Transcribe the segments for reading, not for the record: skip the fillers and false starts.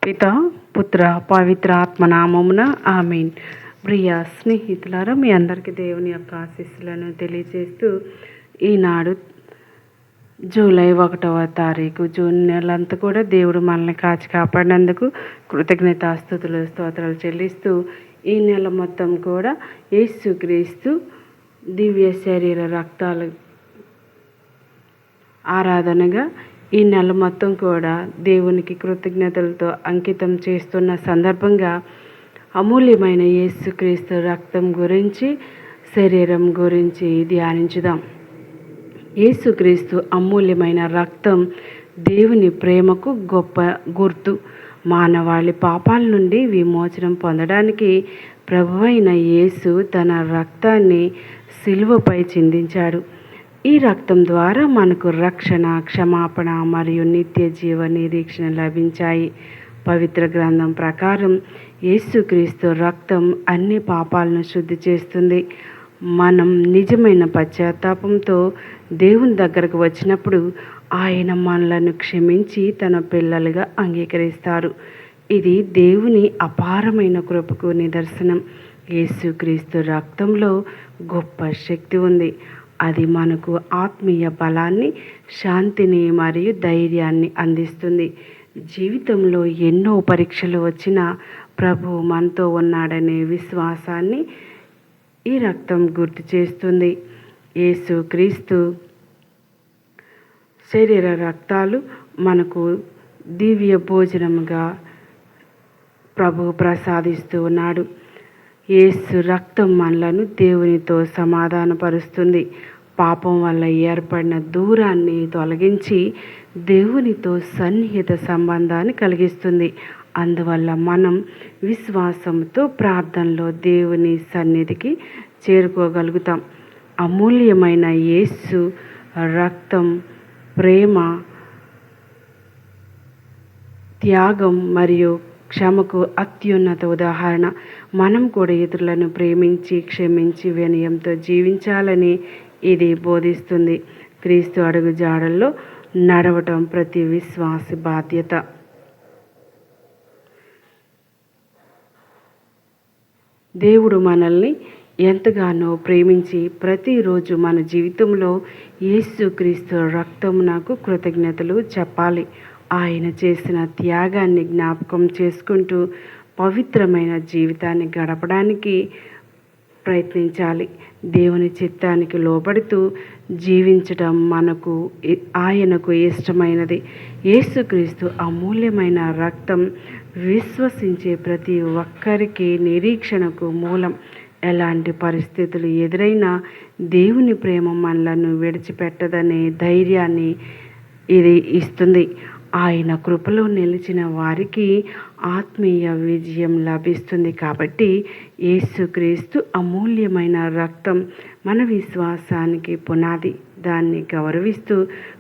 పిత పుత్ర పవిత్ర ఆత్మనామమున ఆమేన్. ప్రియ స్నేహితులారా, మీ అందరికీ దేవుని యొక్క ఆశీస్సులను తెలియజేస్తూ ఈనాడు జూలై 1వ తారీఖు జూన్ నెలంతా కూడా దేవుడు మనల్ని కాచి కాపాడినందుకు కృతజ్ఞతాస్తుతులు స్తోత్రాలు చెల్లిస్తూ ఈ నెల మొత్తం కూడా యేసుక్రీస్తు దివ్య శరీర రక్తాలు ఆరాధనగా ఈ నెల మొత్తం కూడా దేవునికి కృతజ్ఞతలతో అంకితం చేస్తున్న సందర్భంగా అమూల్యమైన యేసుక్రీస్తు రక్తం గురించి, శరీరం గురించి ధ్యానించుదాం. యేసుక్రీస్తు అమూల్యమైన రక్తం దేవుని ప్రేమకు గొప్ప గుర్తు. మానవాళి పాపాల నుండి విమోచనం పొందడానికి ప్రభువైన యేసు తన రక్తాన్ని సిలువపై చిందించాడు. ఈ రక్తం ద్వారా మనకు రక్షణ, క్షమాపణ మరియు నిత్య జీవ నిరీక్షణ లభించాయి. పవిత్ర గ్రంథం ప్రకారం యేసుక్రీస్తు రక్తం అన్ని పాపాలను శుద్ధి చేస్తుంది. మనం నిజమైన పశ్చాత్తాపంతో దేవుని దగ్గరకు వచ్చినప్పుడు ఆయన మనలను క్షమించి తన పిల్లలుగా అంగీకరిస్తారు. ఇది దేవుని అపారమైన కృపకు నిదర్శనం. యేసుక్రీస్తు రక్తంలో గొప్ప శక్తి ఉంది. అది మనకు ఆత్మీయ బలాన్ని, శాంతిని మరియు ధైర్యాన్ని అందిస్తుంది. జీవితంలో ఎన్నో పరీక్షలు వచ్చినా ప్రభువు మనతో ఉన్నాడనే విశ్వాసాన్ని ఈ రక్తం గుర్తు చేస్తుంది. యేసుక్రీస్తు శరీర రక్తాలు మనకు దివ్య భోజనముగా ప్రభువు ప్రసాదిస్తూ ఉన్నాడు. యేసు రక్తం మనలను దేవునితో సమాధానపరుస్తుంది. పాపం వల్ల ఏర్పడిన దూరాన్ని తొలగించి దేవునితో సన్నిహిత సంబంధాన్ని కలిగిస్తుంది. అందువల్ల మనం విశ్వాసంతో ప్రార్థనలో దేవుని సన్నిధికి చేరుకోగలుగుతాం. అమూల్యమైన యేసు రక్తం ప్రేమ, త్యాగం మరియు క్షమకు అత్యున్నత ఉదాహరణ. మనం కూడా ఇతరులను ప్రేమించి, క్షమించి, వినయంతో జీవించాలని ఇది బోధిస్తుంది. క్రీస్తు అడుగు జాడల్లో నడవటం ప్రతి విశ్వాసి బాధ్యత. దేవుడు మనల్ని ఎంతగానో ప్రేమించి ప్రతిరోజు మన జీవితంలో యేసుక్రీస్తు రక్తమునకు కృతజ్ఞతలు చెప్పాలి. ఆయన చేసిన త్యాగాన్ని జ్ఞాపకం చేసుకుంటూ పవిత్రమైన జీవితాన్ని గడపడానికి ప్రయత్నించాలి. దేవుని చిత్తానికి లోబడుతూ జీవించడం ఆయనకు ఇష్టమైనది. యేసుక్రీస్తు అమూల్యమైన రక్తం విశ్వసించే ప్రతి ఒక్కరికి నిరీక్షణకు మూలం. ఎలాంటి పరిస్థితులు ఎదురైనా దేవుని ప్రేమ మనలను విడిచిపెట్టదనే ధైర్యాన్ని ఇది ఇస్తుంది. ఆయన కృపలో నిలిచిన వారికి ఆత్మీయ విజయం లభిస్తుంది. కాబట్టి యేసుక్రీస్తు అమూల్యమైన రక్తం మన విశ్వాసానికి పునాది. దాన్ని గౌరవిస్తూ,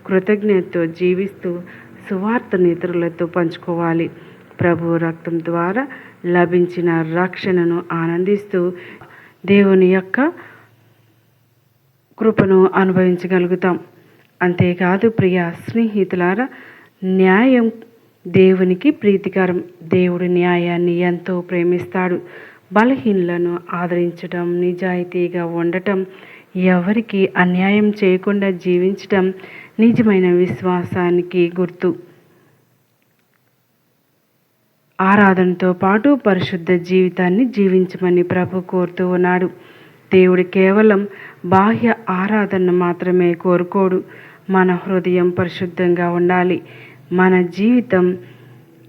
కృతజ్ఞతతో జీవిస్తూ సువార్తను ఇతరులతో పంచుకోవాలి. ప్రభు రక్తం ద్వారా లభించిన రక్షణను ఆనందిస్తూ దేవుని యొక్క కృపను అనుభవించగలుగుతాం. అంతేకాదు ప్రియ స్నేహితులారా, న్యాయం దేవునికి ప్రీతికరం. దేవుడు న్యాయాన్ని ఎంతో ప్రేమిస్తాడు. బలహీనులను ఆదరించడం, నిజాయితీగా ఉండటం, ఎవరికి అన్యాయం చేయకుండా జీవించటం నిజమైన విశ్వాసానికి గుర్తు. ఆరాధనతో పాటు పరిశుద్ధ జీవితాన్ని జీవించమని ప్రభు కోరుతూ ఉన్నాడు. దేవుడు కేవలం బాహ్య ఆరాధన మాత్రమే కోరుకోడు. మన హృదయం పరిశుద్ధంగా ఉండాలి. మన జీవితం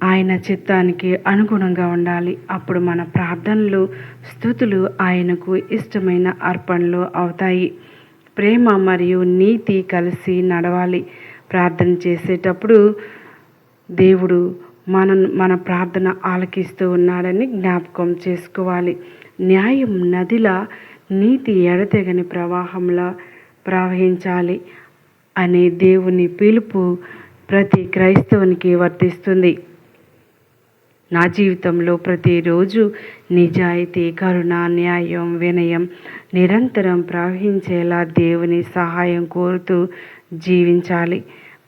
ఆయన చిత్తానికి అనుగుణంగా ఉండాలి. అప్పుడు మన ప్రార్థనలు, స్తుతులు ఆయనకు ఇష్టమైన అర్పణలు అవుతాయి. ప్రేమ మరియు నీతి కలిసి నడవాలి. ప్రార్థన చేసేటప్పుడు దేవుడు మన ప్రార్థన ఆలకిస్తూ ఉన్నాడని జ్ఞాపకం చేసుకోవాలి. న్యాయం నదిలా, నీతి ఎడతెగని ప్రవాహంలా ప్రవహించాలి అనే దేవుని పిలుపు ప్రతి క్రైస్తవునికి వర్తిస్తుంది. నా జీవితంలో ప్రతిరోజు నిజాయితీ, కరుణ, న్యాయం, వినయం నిరంతరం ప్రవహించేలా దేవుని సహాయం కోరుతూ జీవించాలి.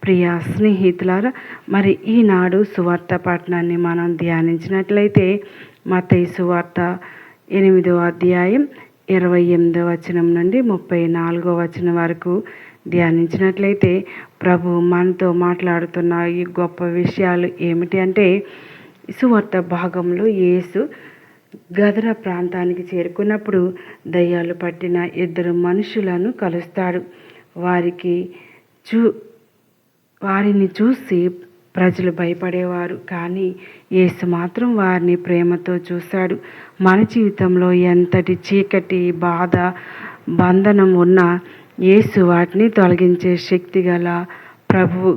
ప్రియ స్నేహితులారా, మరి ఈనాడు సువార్త పట్టణాన్ని మనం ధ్యానించినట్లయితే మత్తయి సువార్త 8వ అధ్యాయం 28వ వచనం నుండి 34వ వచనం వరకు ధ్యానించినట్లయితే ప్రభు మనతో మాట్లాడుతున్న ఈ గొప్ప విషయాలు ఏమిటి అంటే, సువార్త భాగంలో యేసు గదర ప్రాంతానికి చేరుకున్నప్పుడు దయ్యాలు పట్టిన 2 మనుషులను కలుస్తాడు. వారిని చూసి ప్రజలు భయపడేవారు, కానీ యేసు మాత్రం వారిని ప్రేమతో చూశాడు. మన జీవితంలో ఎంతటి చీకటి, బాధ, బంధనం ఉన్నా యేసు వాటిని తొలగించే శక్తి గల ప్రభువు.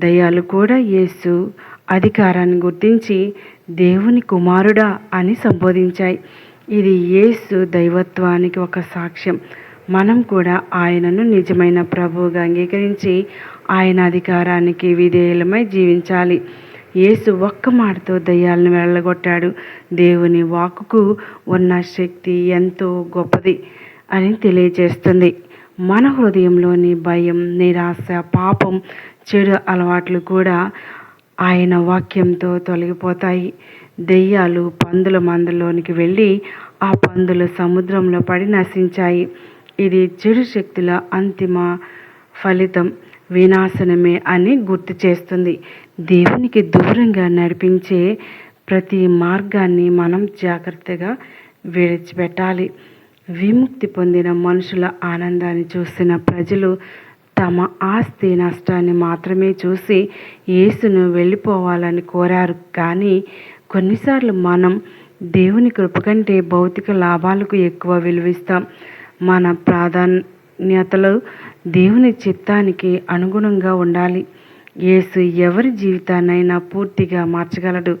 దయ్యాలు కూడా యేసు అధికారాన్ని గుర్తించి దేవుని కుమారుడా అని సంబోధించాయి. ఇది యేసు దైవత్వానికి ఒక సాక్ష్యం. మనం కూడా ఆయనను నిజమైన ప్రభువుగా అంగీకరించి ఆయన అధికారానికి విధేయులమై జీవించాలి. యేసు ఒక్క మాటతో దయ్యాలను వెళ్ళగొట్టాడు. దేవుని వాక్కుకు ఉన్న శక్తి ఎంతో గొప్పది అని తెలియజేస్తుంది. మన హృదయంలోని భయం, నిరాశ, పాపం, చెడు అలవాట్లు కూడా ఆయన వాక్యంతో తొలగిపోతాయి. దెయ్యాలు పందుల మందలోనికి వెళ్ళి ఆ పందులు సముద్రంలో పడి నశించాయి. ఇది చెడు శక్తుల అంతిమ ఫలితం వినాశనమే అని గుర్తు చేస్తుంది. దేవునికి దూరంగా నడిపించే ప్రతి మార్గాన్ని మనం జాగ్రత్తగా విడిచిపెట్టాలి. విముక్తి పొందిన మనుషుల ఆనందాన్ని చూసిన ప్రజలు తమ ఆస్తి నష్టాన్ని మాత్రమే చూసి యేసును వెళ్ళిపోవాలని కోరారు. కానీ కొన్నిసార్లు మనం దేవుని కృప కంటే భౌతిక లాభాలకు ఎక్కువ విలువిస్తాం. మన ప్రాధాన్యతలు దేవుని చిత్తానికి అనుగుణంగా ఉండాలి. యేసు ఎవరి జీవితాన్నైనా పూర్తిగా మార్చగలడు.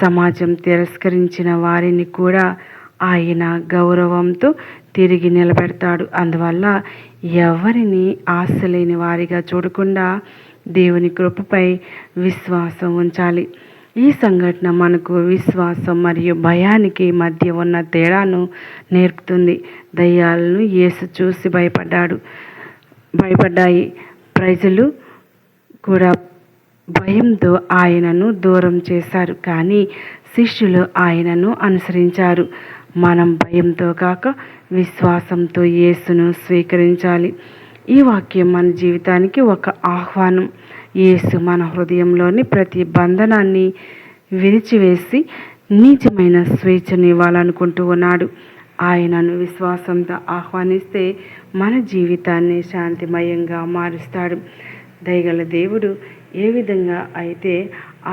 సమాజం తిరస్కరించిన వారిని కూడా ఆయన గౌరవంతో తిరిగి నిలబెడతాడు. అందువల్ల ఎవరిని ఆశ లేని వారిగా చూడకుండా దేవుని కృపపై విశ్వాసం ఉంచాలి. ఈ సంఘటన మనకు విశ్వాసం మరియు భయానికి మధ్య ఉన్న తేడాను నేర్పుతుంది. దయ్యాలను యేసు చూసి భయపడ్డాయి. ప్రజలు కూడా భయంతో ఆయనను దూరం చేశారు, కానీ శిష్యులు ఆయనను అనుసరించారు. మనం భయంతో కాక విశ్వాసంతో యేసును స్వీకరించాలి. ఈ వాక్యం మన జీవితానికి ఒక ఆహ్వానం. యేసు మన హృదయంలోని ప్రతి బంధనాన్ని విరిచివేసి నిజమైన స్వేచ్ఛను ఇవ్వాలనుకుంటూ ఉన్నాడు. ఆయనను విశ్వాసంతో ఆహ్వానిస్తే మన జీవితాన్ని శాంతిమయంగా మారుస్తాడు. దయగల దేవుడు ఏ విధంగా అయితే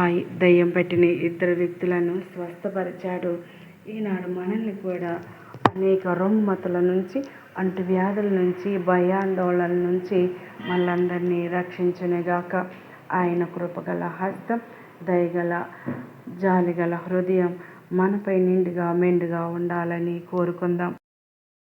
ఆ దయ్యం పట్టిన 2 వ్యక్తులను స్వస్థపరిచాడో, ఈనాడు మనల్ని కూడా అనేక రుగ్మతల నుంచి, అంటువ్యాధుల నుంచి, భయాందోళనల నుంచి మనందరినీ రక్షించునుగాక. ఆయన కృపగల హస్తం, దయగల జాలిగల హృదయం మనపై నిండుగా మెండుగా ఉండాలని కోరుకుందాం.